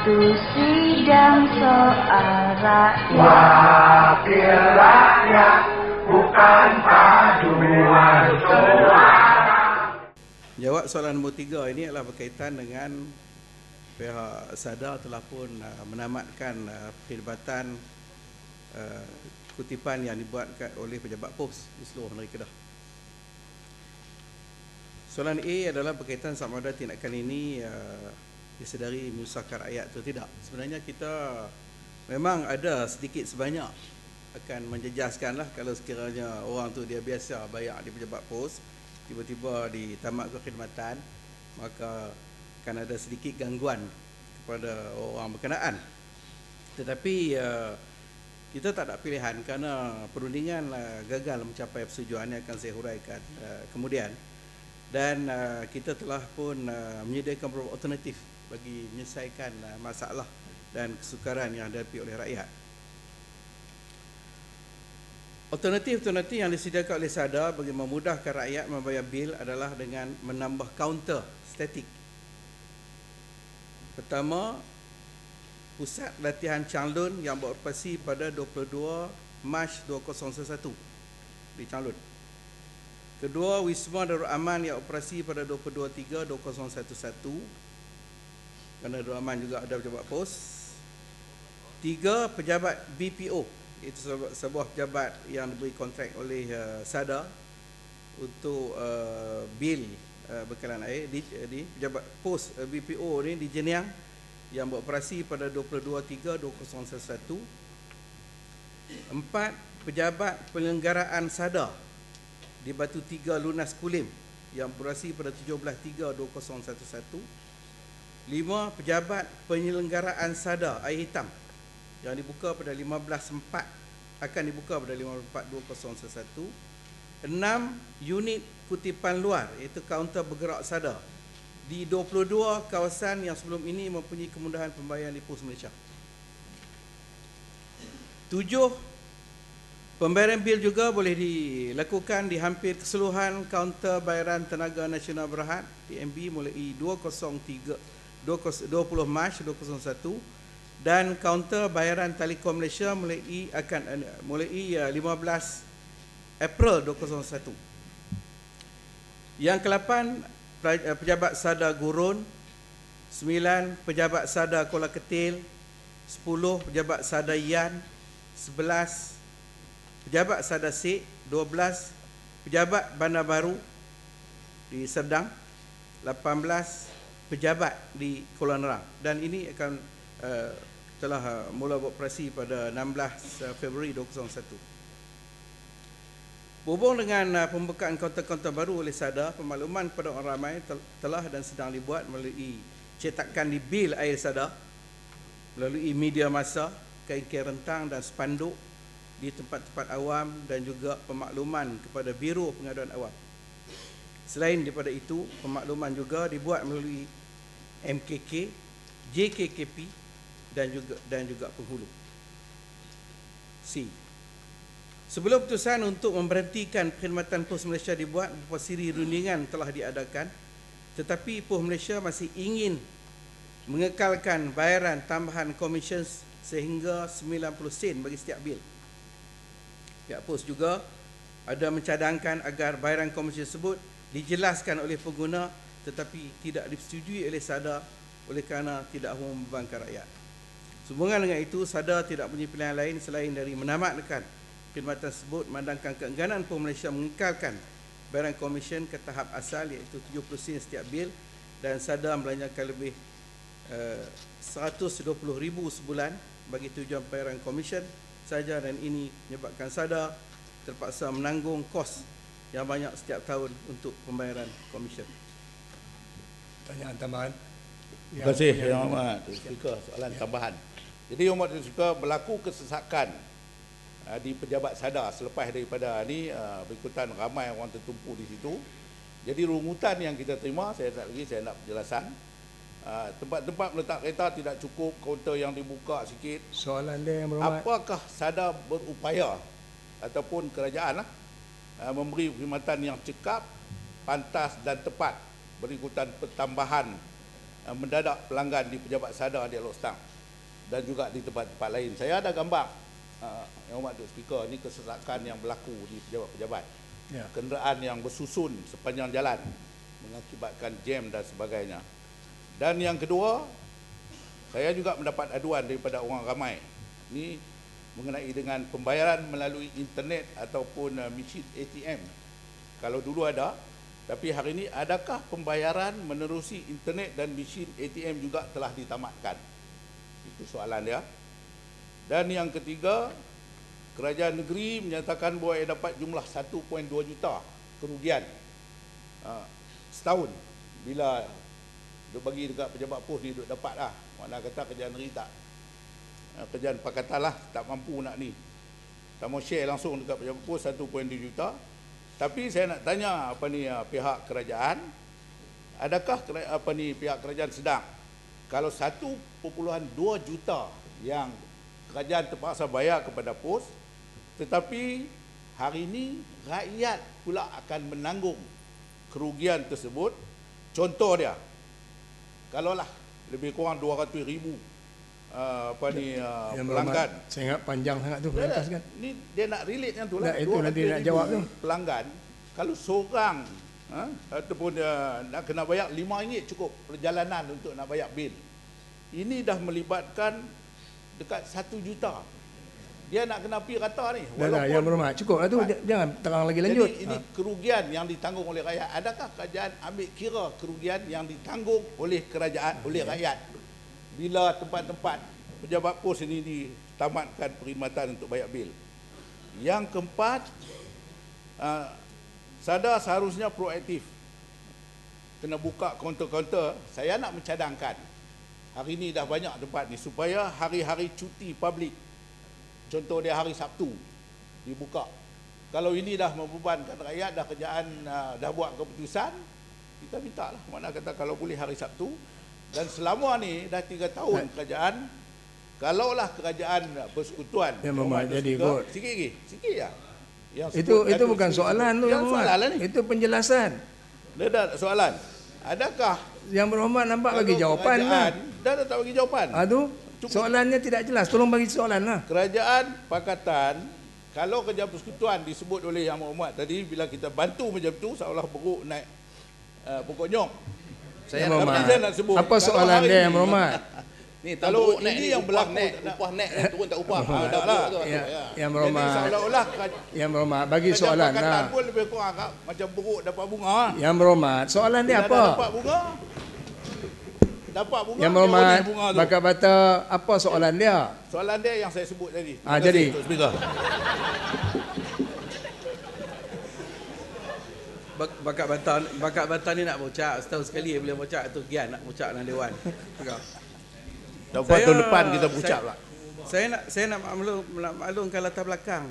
Waktu sidang soal rakyat. Wakil rakyat bukan paduan suara. Jawab soalan nombor 3 ini adalah berkaitan dengan pihak SADA telah pun menamatkan perkhidmatan kutipan yang dibuat oleh pejabat pos di seluruh negeri Kedah. Soalan A adalah berkaitan sama ada tindakan ini disedari menyusahkan rakyat atau tidak. Sebenarnya kita memang ada sedikit sebanyak akan menjejaskanlah kalau sekiranya orang tu dia biasa bayar di pejabat pos, tiba-tiba ditamat kekhidmatan, maka akan ada sedikit gangguan kepada orang berkenaan. Tetapi kita tak ada pilihan kerana perundingan gagal mencapai persetujuan yang akan saya huraikan kemudian. Dan kita telah pun menyediakan beberapa alternatif bagi menyelesaikan masalah dan kesukaran yang dihadapi oleh rakyat. Alternatif yang disediakan oleh SADA bagi memudahkan rakyat membayar bil adalah dengan menambah kaunter statik. Pertama, pusat latihan Changlun yang beroperasi pada 22 Mac 2011 di Changlun. Kedua, Wisma Darul Aman yang operasi pada 22/3/2011 kerana Darul Aman juga ada pejabat pos. 3, pejabat BPO, itu sebuah pejabat yang diberi kontrak oleh SADA untuk bil bekalan air di pejabat pos BPO ni di Jeniang yang beroperasi pada 22/3/2011. 4, pejabat penyelenggaraan SADA di Batu Tiga Lunas Kulim yang beroperasi pada 17/3/2011. 5, pejabat penyelenggaraan SADA Air Hitam yang dibuka pada 15/4 akan dibuka pada 15/4/2011. 6, unit kutipan luar iaitu kaunter bergerak SADA di 22 kawasan yang sebelum ini mempunyai kemudahan pembayaran di Pos Malaysia. 7, pembayaran bil juga boleh dilakukan di hampir keseluruhan kaunter bayaran Tenaga Nasional Berhad TNB mulai 20 Mac 2001 dan kaunter bayaran Telekom Malaysia mulai 15 April 2001. Yang ke-8, pejabat SADA Gurun. 9, pejabat SADA Kuala Ketil. 10, pejabat SADA Yan. 11, pejabat SADA Sik. 12, pejabat Bandar Baru di Serdang. 18, pejabat di Kuala Nerang. Dan ini akan telah mula beroperasi pada 16 Februari 2001. Berhubung dengan pembukaan kaunter-kaunter baru oleh SADA, pemakluman kepada orang ramai telah dan sedang dibuat melalui cetakan di bil air SADA, melalui media massa, kain-kain rentang dan spanduk di tempat-tempat awam dan juga pemakluman kepada Biro Pengaduan Awam. Selain daripada itu, pemakluman juga dibuat melalui MKK, JKKP dan juga penghulu. C. Sebelum keputusan untuk memberhentikan perkhidmatan Pos Malaysia dibuat, beberapa siri rundingan telah diadakan, tetapi Pos Malaysia masih ingin mengekalkan bayaran tambahan komisen sehingga 90 sen bagi setiap bil. Pihak Pos juga ada mencadangkan agar bayaran komisen tersebut dijelaskan oleh pengguna tetapi tidak disetujui oleh SADA oleh kerana tidak membebankan rakyat. Sehubungan dengan itu, SADA tidak punya pilihan lain selain dari menamatkan perkhidmatan tersebut memandangkan keengganan Pos Malaysia mengekalkan bayaran komisen ke tahap asal iaitu 70 sen setiap bil dan SADA membelanjakan lebih 120,000 sebulan bagi tujuan bayaran komisen saja dan ini menyebabkan SADA terpaksa menanggung kos yang banyak setiap tahun untuk pembayaran komisen. Pertanyaan tambahan. Terima kasih Yang Amat. Speaker, soalan tambahan. Jadi Yang Amat Speaker, berlaku kesesakan di pejabat SADA selepas daripada ni berikutan ramai orang tertumpu di situ. Jadi rungutan yang kita terima, saya nak penjelasan. Tempat-tempat meletak kereta tidak cukup, kaunter yang dibuka sikit. Soalan dia yang berhormat. Apakah SADA berupaya ataupun kerajaan memberi perkhidmatan yang cekap, pantas dan tepat berikutan pertambahan mendadak pelanggan di Pejabat Sadar di Alor Setar dan juga di tempat-tempat lain. Saya ada gambar, Yang Hormat Duk Speaker, ini kesesakan yang berlaku di pejabat-pejabat. Ya. Kenderaan yang bersusun sepanjang jalan mengakibatkan jam dan sebagainya. Dan yang kedua, saya juga mendapat aduan daripada orang ramai. Ini mengenai dengan pembayaran melalui internet ataupun mesin ATM. Kalau dulu ada, tapi hari ini adakah pembayaran menerusi internet dan mesin ATM juga telah ditamatkan? Itu soalan dia. Dan yang ketiga, kerajaan negeri menyatakan bahawa ia dapat jumlah 1.2 juta kerugian setahun. Bila duk bagi dekat pejabat pos ni duk dapat lah. Mana kata kerajaan negeri tak, kerajaan pakatan lah tak mampu nak ni. Sama share langsung dekat pejabat pos 1.2 juta. Tapi saya nak tanya pihak kerajaan, adakah pihak kerajaan sedang, kalau 1.2 juta yang kerajaan terpaksa bayar kepada pos, tetapi hari ini rakyat pula akan menanggung kerugian tersebut. Contoh dia, kalaulah lebih kurang 200,000 pelanggan. Saya ingat panjang sangat tu pentas kan. Ni dia nak relate yang tu lah. Itu nanti nak jawab tu. Pelanggan, kalau seorang ataupun nak kena bayar RM5 cukup perjalanan untuk nak bayar bil. Ini dah melibatkan dekat 1 juta. Dia nak kena pergi rata ni. Dah, Yang Berhormat, cukup lah tu. Jangan terang lagi lanjut. Jadi ini kerugian yang ditanggung oleh rakyat. Adakah kerajaan ambil kira kerugian yang ditanggung oleh kerajaan, oleh rakyat bila tempat-tempat pejabat pos ini ditamatkan perkhidmatan untuk bayar bil? Yang keempat, Sadar seharusnya proaktif. Kena buka kaunter-kaunter. Saya nak mencadangkan, hari ini dah banyak tempat ni, supaya hari-hari cuti publik, contoh dia hari Sabtu, dibuka. Kalau ini dah membebankan rakyat, dah kerajaan dah buat keputusan, kita minta lah. Mana kata kalau boleh hari Sabtu. Dan selama ni dah 3 tahun kerajaan, kalaulah kerajaan persekutuan, jadi kot. sikit ya. Itu bukan soalan tu, Yang Berhormat. Itu penjelasan. Dia dah soalan. Adakah Yang Berhormat nampak bagi jawapan lah. Dah tak bagi jawapan. Tu soalannya tidak jelas. Tolong bagi soalan lah. Kerajaan pakatan, kalau kerajaan persekutuan disebut oleh Yang Berhormat tadi, bila kita bantu macam tu seolah beruk naik pokok nyok. Saya nak sebut. Apa soalan dia, Yang Berhormat? Ni kalau ini yang berlaku, upah net turun tak upah. Yang Berhormat. Jadi seolah-olah Yang Berhormat bagi soalan lah. Pun lebih kurang macam buruk dapat bunga. Yang Berhormat, soalan dia apa? Dapat bunga. Yang Berhormat, Bakat Bata, apa soalan dia? Soalan dia yang saya sebut tadi. Jadi. Bakat Bata ni nak bocak setahun sekali boleh bocak tu gian nak bocak dengan dewan. Dapat tahun depan kita bocak lah. Saya nak maklumkan latar belakang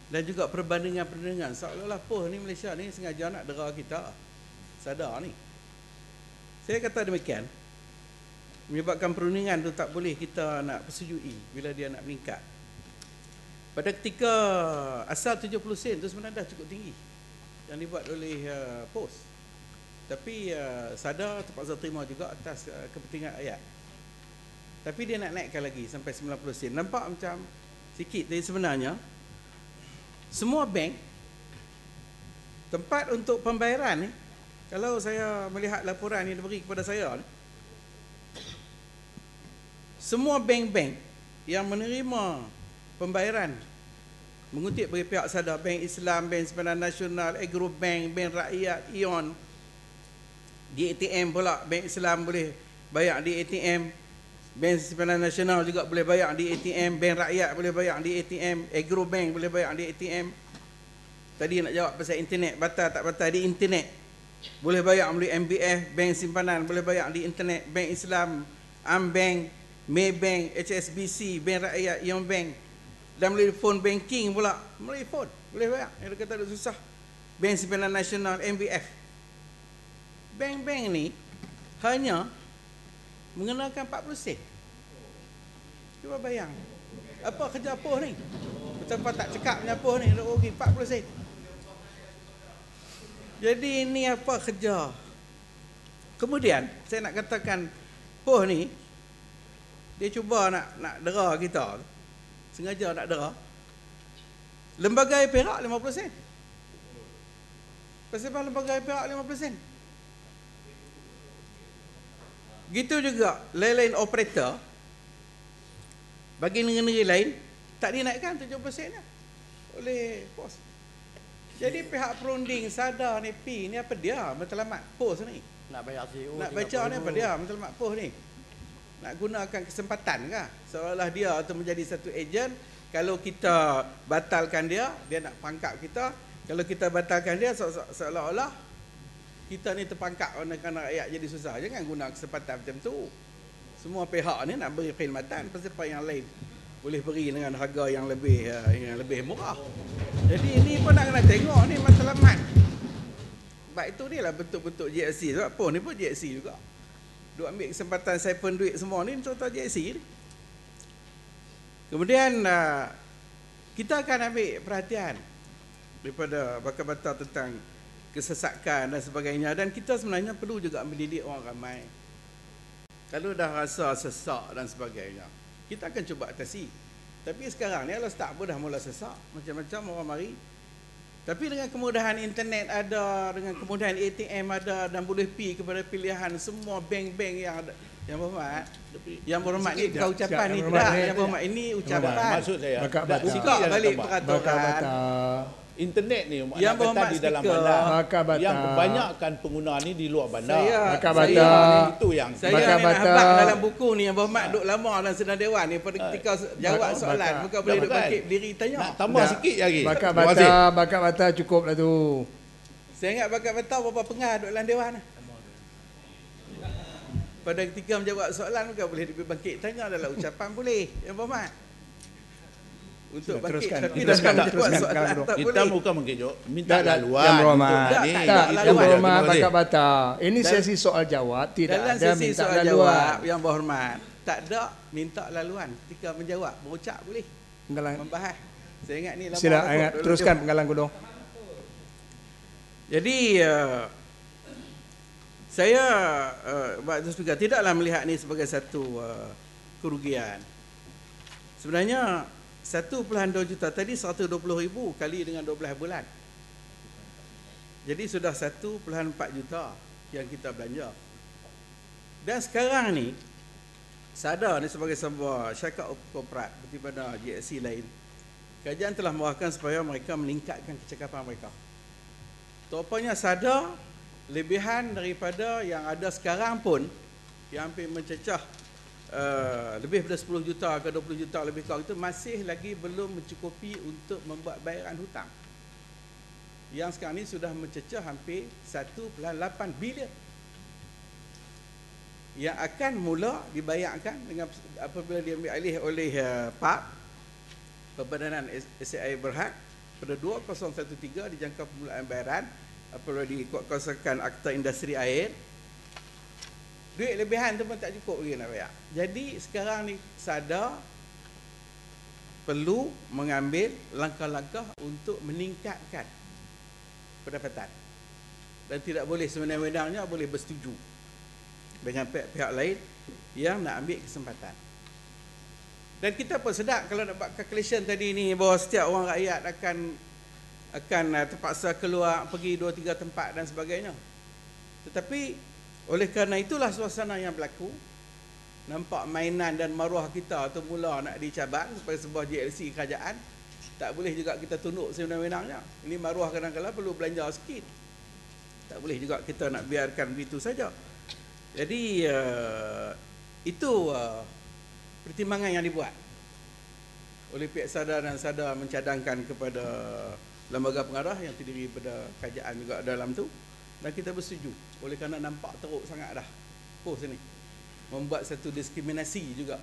dan juga perbandingan seolah-olah pos ni Malaysia ni sengaja nak dera kita. Sadar ni. Saya kata demikian, menyebabkan perundingan tu tak boleh kita nak persetujui bila dia nak meningkat. Pada ketika asal 70 sen tu sebenarnya dah cukup tinggi yang dibuat oleh pos. Tapi Sadar terpaksa terima juga atas kepentingan rakyat. Tapi dia nak naikkan lagi sampai 90 sen. Nampak macam sikit, tapi sebenarnya semua bank, tempat untuk pembayaran ni, kalau saya melihat laporan yang diberi kepada saya ni, semua bank-bank yang menerima pembayaran mengutip dari pihak Sadar, Bank Islam, Bank Simpanan Nasional, Agro Bank, Bank Rakyat, Ion, di ATM pula Bank Islam boleh bayar di ATM, Bank Simpanan Nasional juga boleh bayar di ATM, Bank Rakyat boleh bayar di ATM, Agro Bank boleh bayar di ATM. Tadi nak jawab pasal internet, batal tak batal di internet. Boleh bayar melalui MBF, Bank Simpanan boleh bayar di internet, Bank Islam, Ambank, Maybank, HSBC, Bank Rakyat, Ion Bank. Dan melalui phone banking pula, melalui phone boleh bayar. Yang kata ada susah. Bank Simpanan Nasional, MBF. Bank-bank ni hanya mengenakan 40 sen. Cuba bayang, apa kerja pos ni? Betapa tak cekap punya pos ni, rugi 40 sen. Jadi ini apa kerja Kemudian saya nak katakan POH ni dia cuba nak dera kita. Sengaja nak dera. Lembaga air Perak 50%. Pasal lembaga air Perak 50%. Gitu juga lain-lain operator bagi negeri lain tak dinaikkan 7% oleh POS. Jadi pihak perunding sadar ni P ni apa dia matlamat POS ni. Nak bayar CEO. Nak baca ni apa dia matlamat POS ni. Nak gunakan kesempatan kah? Seolah-olah dia tu menjadi satu ejen. Kalau kita batalkan dia nak pangkap kita. Kalau kita batalkan dia seolah-olah kita ni terpangkap kerana rakyat jadi susah. Jangan guna kesempatan macam tu. Semua pihak ni nak beri perkhidmatan pasal yang lain boleh beri dengan harga yang lebih murah. Jadi ini pun nak kena tengok ni matlamat. Sebab itu ni lah betul-betul GSC. Sebab POS ni pun GSC juga. Duk ambil kesempatan siphon duit semua ni contoh GSC ni. Kemudian kita akan ambil perhatian daripada bakal-bakal tentang kesesakan dan sebagainya, dan kita sebenarnya perlu juga mendidik orang ramai. Kalau dah rasa sesak dan sebagainya, kita akan cuba atasi. Tapi sekarang ni kalau start pun dah mula sesak, macam-macam orang mari. Tapi dengan kemudahan internet ada, dengan kemudahan ATM ada, dan boleh pergi kepada pilihan semua bank-bank yang ada. Yang berhormat, ni bukan ucapan ni tidak. Yang berhormat ini ucapan. Maksud saya, sikap balik peraturan. Internet ni yang berhormat di dalam bandar. Yang kebanyakan pengguna ni di luar bandar. Itu yang saya nak habaq dalam buku ni yang berhormat duk lama dalam sidang dewan ni pada ketika jawab soalan bukan boleh duk bangkit berdiri tanya. Nak tambah sikit lagi. Bakat bata cukup lah tu. Saya ingat bakat bata berapa pengah duk dalam dewan. Pada ketika menjawab soalan bukan boleh duk bangkit tanya adalah ucapan boleh yang berhormat. Untuk bangkit tapi teruskan. Kita bukan mengkejut, minta laluan. Yang berhormat bakat bata. Ini sesi soal jawab, tidak ada minta laluan. Yang berhormat, tak ada minta laluan ketika menjawab, berucap boleh. Membahas. Saya ingat ni lama. Sila teruskan Penggalang Godong. Jadi saya juga tidaklah melihat ni sebagai satu kerugian. Sebenarnya 1.2 juta tadi 120,000 kali dengan 12 bulan. Jadi sudah 1.4 juta yang kita belanja. Dan sekarang ni SADA ni sebagai sebuah syarikat korporat seperti mana GSC lain, kajian telah mengarahkan supaya mereka meningkatkan kecakapan mereka. Rupanya SADA lebihan daripada yang ada sekarang pun yang hampir mencecah lebih daripada 10 juta ke 20 juta lebih kurang itu masih lagi belum mencukupi untuk membuat bayaran hutang. Yang sekarang ini sudah mencecah hampir 1.8 bilion. Yang akan mula dibayarkan dengan apabila diambil alih oleh PAB, Perbadanan SAI Berhad, pada 2013 dijangka permulaan bayaran apabila dikuatkuasakan Akta Industri Air. Duit lebihan tu pun tak cukup lagi nak bayar. Jadi sekarang ni SADA perlu mengambil langkah-langkah untuk meningkatkan pendapatan. Dan tidak boleh sewenang-wenangnya boleh bersetuju dengan pihak-pihak lain yang nak ambil kesempatan. Dan kita pun sedar kalau nak buat calculation tadi ni bahawa setiap orang rakyat akan terpaksa keluar pergi 2-3 tempat dan sebagainya. Tetapi oleh kerana itulah suasana yang berlaku, nampak mainan dan maruah kita tu mula nak dicabar sebagai sebuah GLC kerajaan. Tak boleh juga kita tunduk sewenang-wenangnya. Ini maruah kadang-kadang perlu belanja sikit. Tak boleh juga kita nak biarkan begitu saja. Jadi itu pertimbangan yang dibuat oleh pihak SADA, dan SADA mencadangkan kepada lembaga pengarah yang terdiri pada kajian juga dalam tu, dan kita bersetuju oleh kerana nampak teruk sangat dah POS ni membuat satu diskriminasi juga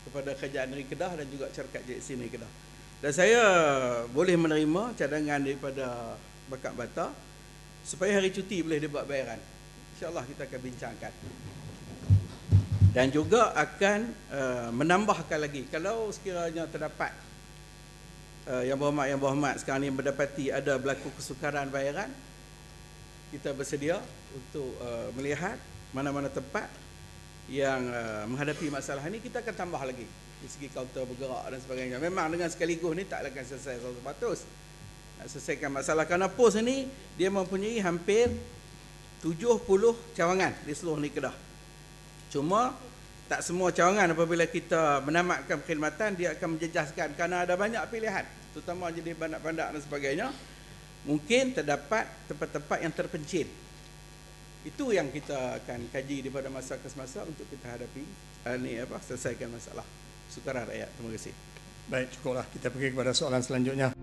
kepada kerajaan negeri Kedah dan juga syarikat GSC negeri Kedah. Dan saya boleh menerima cadangan daripada Bakat Bata supaya hari cuti boleh dibuat bayaran. InsyaAllah kita akan bincangkan. Dan juga akan menambahkan lagi kalau sekiranya terdapat yang berhormat sekarang ni mendapati ada berlaku kesukaran bayaran, kita bersedia untuk melihat mana-mana tempat yang menghadapi masalah ini, kita akan tambah lagi di segi kaunter bergerak dan sebagainya. Memang dengan sekaligus ni tak akan selesai 100%. Nak selesaikan masalah kerana pos ini dia mempunyai hampir 70 cawangan di seluruh ni Kedah. Cuma tak semua cawangan apabila kita menamatkan perkhidmatan dia akan menjejaskan kerana ada banyak pilihan, terutama jadi bandak-bandak dan sebagainya. Mungkin terdapat tempat-tempat yang terpencil. Itu yang kita akan kaji daripada masa ke semasa untuk kita hadapi selesaikan masalah sukaran rakyat. Terima kasih. Baik, cukuplah. Kita pergi kepada soalan selanjutnya.